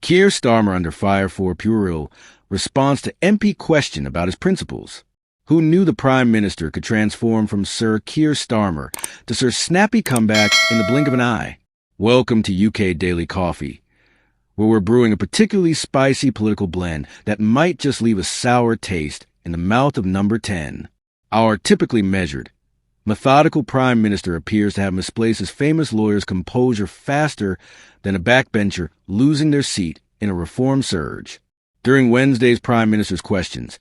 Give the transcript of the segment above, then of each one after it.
Keir Starmer under fire for puerile response to MP question about his principles. Who knew the Prime Minister could transform from Sir Keir Starmer to Sir Snappy Comeback in the blink of an eye? Welcome to UK Daily Coffee, where we're brewing a particularly spicy political blend that might just leave a sour taste in the mouth of number 10. Our typically measured, methodical Prime Minister appears to have misplaced his famous lawyer's composure faster than a backbencher losing their seat in a reform surge. During Wednesday's Prime Minister's questions,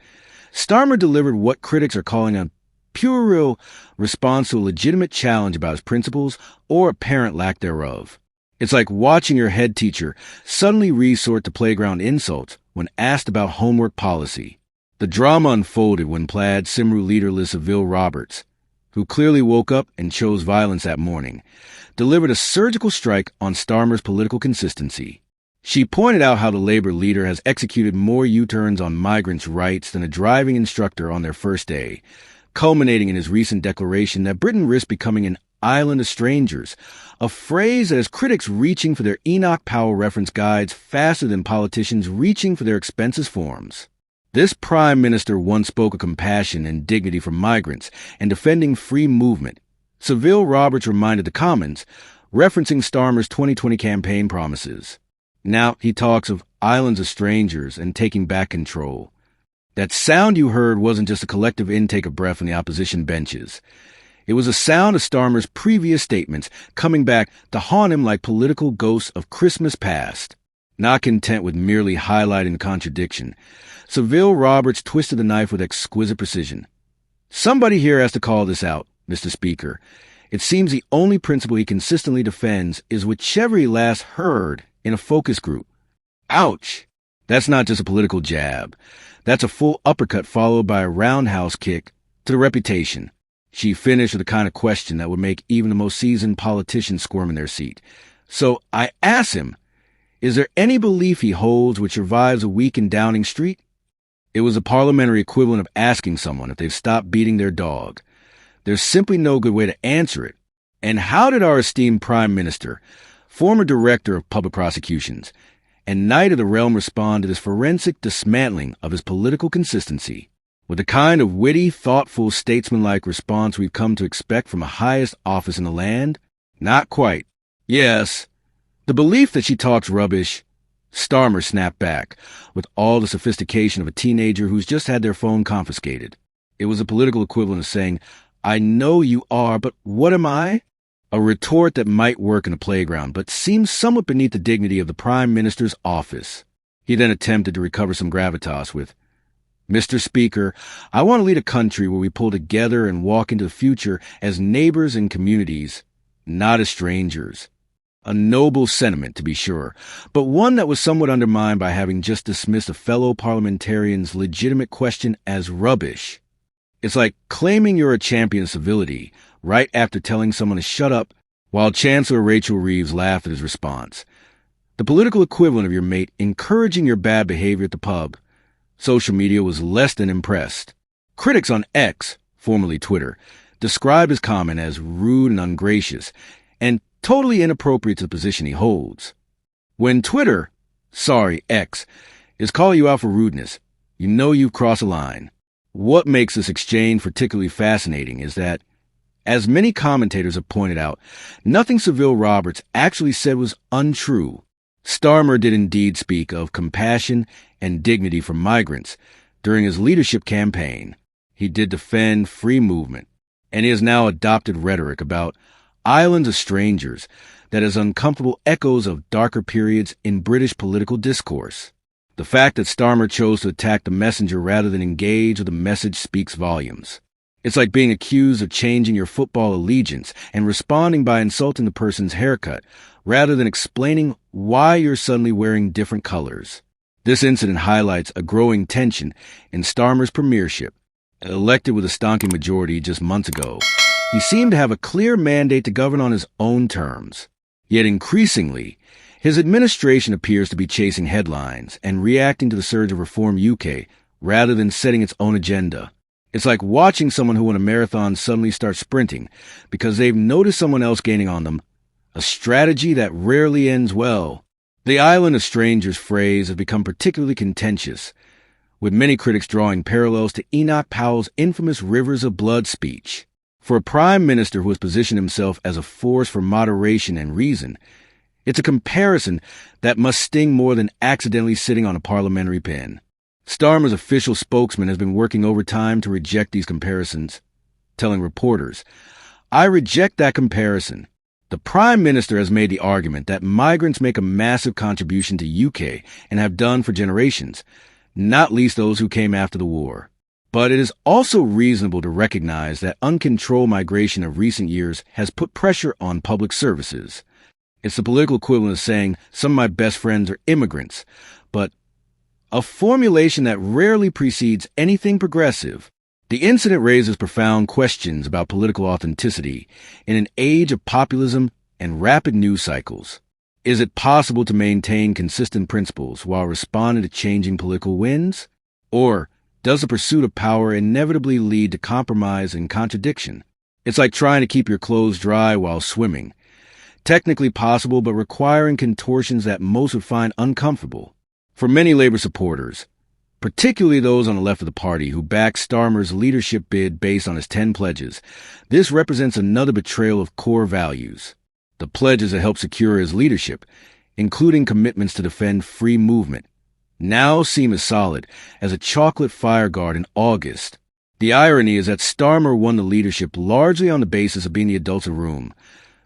Starmer delivered what critics are calling a puerile response to a legitimate challenge about his principles or apparent lack thereof. It's like watching your head teacher suddenly resort to playground insults when asked about homework policy. The drama unfolded when Plaid Cymru leader Liz Saville Roberts, who clearly woke up and chose violence that morning, delivered a surgical strike on Starmer's political consistency. She pointed out how the Labour leader has executed more U-turns on migrants' rights than a driving instructor on their first day, culminating in his recent declaration that Britain risks becoming an island of strangers, a phrase that has critics reaching for their Enoch Powell reference guides faster than politicians reaching for their expenses forms. This Prime Minister once spoke of compassion and dignity for migrants and defending free movement. Saville Roberts reminded the Commons, referencing Starmer's 2020 campaign promises. Now he talks of islands of strangers and taking back control. That sound you heard wasn't just a collective intake of breath from the opposition benches. It was a sound of Starmer's previous statements coming back to haunt him like political ghosts of Christmas past. Not content with merely highlighting the contradiction, Saville Roberts twisted the knife with exquisite precision. Somebody here has to call this out, Mr. Speaker. It seems the only principle he consistently defends is whichever he last heard in a focus group. Ouch! That's not just a political jab. That's a full uppercut followed by a roundhouse kick to the reputation. She finished with the kind of question that would make even the most seasoned politician squirm in their seat. So I asked him, is there any belief he holds which survives a week in Downing Street? It was a parliamentary equivalent of asking someone if they've stopped beating their dog. There's simply no good way to answer it. And how did our esteemed Prime Minister, former Director of Public Prosecutions, and Knight of the Realm respond to this forensic dismantling of his political consistency? With the kind of witty, thoughtful, statesmanlike response we've come to expect from the highest office in the land? Not quite. Yes, the belief that she talks rubbish. Starmer snapped back, with all the sophistication of a teenager who's just had their phone confiscated. It was a political equivalent of saying, I know you are, but what am I? A retort that might work in a playground, but seems somewhat beneath the dignity of the Prime Minister's office. He then attempted to recover some gravitas with, Mr. Speaker, I want to lead a country where we pull together and walk into the future as neighbors and communities, not as strangers. A noble sentiment, to be sure, but one that was somewhat undermined by having just dismissed a fellow parliamentarian's legitimate question as rubbish. It's like claiming you're a champion of civility right after telling someone to shut up, while Chancellor Rachel Reeves laughed at his response. The political equivalent of your mate encouraging your bad behavior at the pub. Social media was less than impressed. Critics on X, formerly Twitter, described his comment as rude and ungracious, and totally inappropriate to the position he holds. When Twitter, X, is calling you out for rudeness, you know you've crossed a line. What makes this exchange particularly fascinating is that, as many commentators have pointed out, nothing Saville Roberts actually said was untrue. Starmer did indeed speak of compassion and dignity for migrants during his leadership campaign. He did defend free movement, and he has now adopted rhetoric about islands of strangers that has uncomfortable echoes of darker periods in British political discourse. The fact that Starmer chose to attack the messenger rather than engage with the message speaks volumes. It's like being accused of changing your football allegiance and responding by insulting the person's haircut, rather than explaining why you're suddenly wearing different colors. This incident highlights a growing tension in Starmer's premiership. Elected with a stonking majority just months ago, he seemed to have a clear mandate to govern on his own terms. Yet increasingly, his administration appears to be chasing headlines and reacting to the surge of Reform UK rather than setting its own agenda. It's like watching someone who won a marathon suddenly start sprinting because they've noticed someone else gaining on them, a strategy that rarely ends well. The island of strangers phrase has become particularly contentious, with many critics drawing parallels to Enoch Powell's infamous Rivers of Blood speech. For a prime minister who has positioned himself as a force for moderation and reason, it's a comparison that must sting more than accidentally sitting on a parliamentary pen. Starmer's official spokesman has been working overtime to reject these comparisons, telling reporters, "I reject that comparison. The Prime Minister has made the argument that migrants make a massive contribution to UK and have done for generations, not least those who came after the war. But it is also reasonable to recognize that uncontrolled migration of recent years has put pressure on public services. It's the political equivalent of saying some of my best friends are immigrants, but a formulation that rarely precedes anything progressive. The incident raises profound questions about political authenticity in an age of populism and rapid news cycles. Is it possible to maintain consistent principles while responding to changing political winds? Or does the pursuit of power inevitably lead to compromise and contradiction? It's like trying to keep your clothes dry while swimming. Technically possible, but requiring contortions that most would find uncomfortable. For many Labour supporters, particularly those on the left of the party who back Starmer's leadership bid based on his 10 pledges, this represents another betrayal of core values. The pledges that helped secure his leadership, including commitments to defend free movement, now seem as solid as a chocolate fireguard in August. The irony is that Starmer won the leadership largely on the basis of being the adults of room,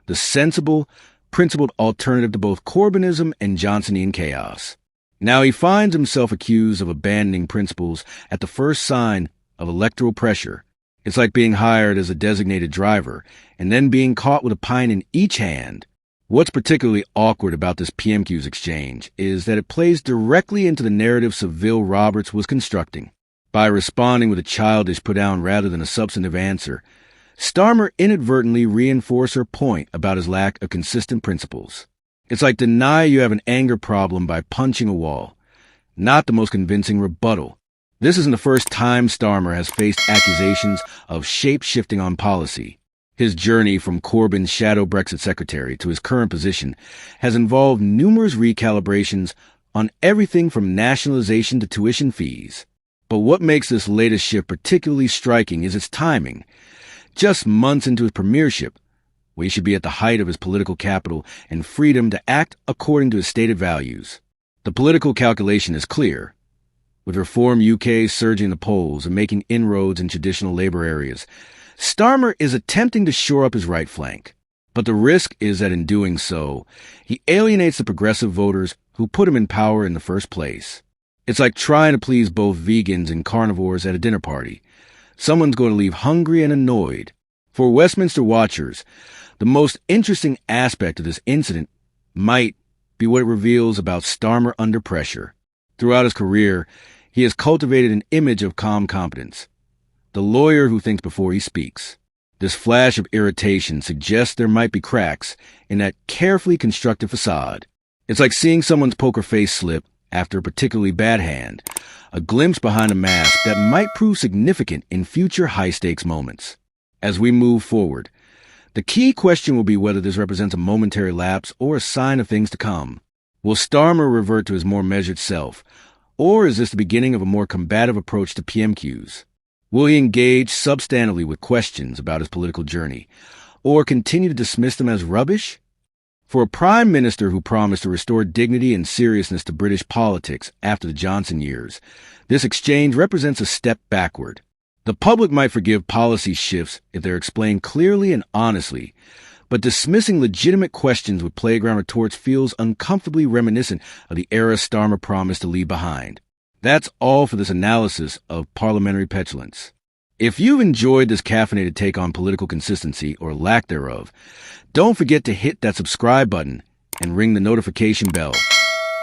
the sensible, principled alternative to both Corbynism and Johnsonian chaos. Now he finds himself accused of abandoning principles at the first sign of electoral pressure. It's like being hired as a designated driver and then being caught with a pint in each hand. What's particularly awkward about this PMQS exchange is that it plays directly into the narrative Saville Roberts was constructing. By responding with a childish put-down rather than a substantive answer, Starmer inadvertently reinforced her point about his lack of consistent principles. It's like deny you have an anger problem by punching a wall. Not the most convincing rebuttal. This isn't the first time Starmer has faced accusations of shape-shifting on policy. His journey from Corbyn's shadow Brexit secretary to his current position has involved numerous recalibrations on everything from nationalization to tuition fees. But what makes this latest shift particularly striking is its timing. Just months into his premiership, where he should be at the height of his political capital and freedom to act according to his stated values. The political calculation is clear. With Reform UK surging the polls and making inroads in traditional Labour areas, Starmer is attempting to shore up his right flank. But the risk is that in doing so, he alienates the progressive voters who put him in power in the first place. It's like trying to please both vegans and carnivores at a dinner party. Someone's going to leave hungry and annoyed. For Westminster watchers, the most interesting aspect of this incident might be what it reveals about Starmer under pressure. Throughout his career, he has cultivated an image of calm competence, the lawyer who thinks before he speaks. This flash of irritation suggests there might be cracks in that carefully constructed facade. It's like seeing someone's poker face slip after a particularly bad hand, a glimpse behind a mask that might prove significant in future high-stakes moments. As we move forward, the key question will be whether this represents a momentary lapse or a sign of things to come. Will Starmer revert to his more measured self, or is this the beginning of a more combative approach to PMQs? Will he engage substantively with questions about his political journey, or continue to dismiss them as rubbish? For a prime minister who promised to restore dignity and seriousness to British politics after the Johnson years, this exchange represents a step backward. The public might forgive policy shifts if they're explained clearly and honestly, but dismissing legitimate questions with playground retorts feels uncomfortably reminiscent of the era Starmer promised to leave behind. That's all for this analysis of parliamentary petulance. If you've enjoyed this caffeinated take on political consistency or lack thereof, don't forget to hit that subscribe button and ring the notification bell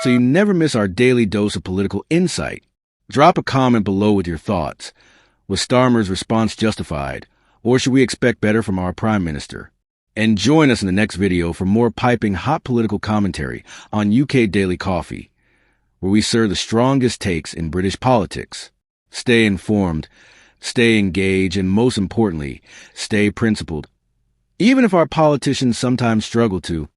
so you never miss our daily dose of political insight. Drop a comment below with your thoughts. Was Starmer's response justified, or should we expect better from our Prime Minister? And join us in the next video for more piping hot political commentary on UK Daily Coffee, where we serve the strongest takes in British politics. Stay informed, stay engaged, and most importantly, stay principled. Even if our politicians sometimes struggle to.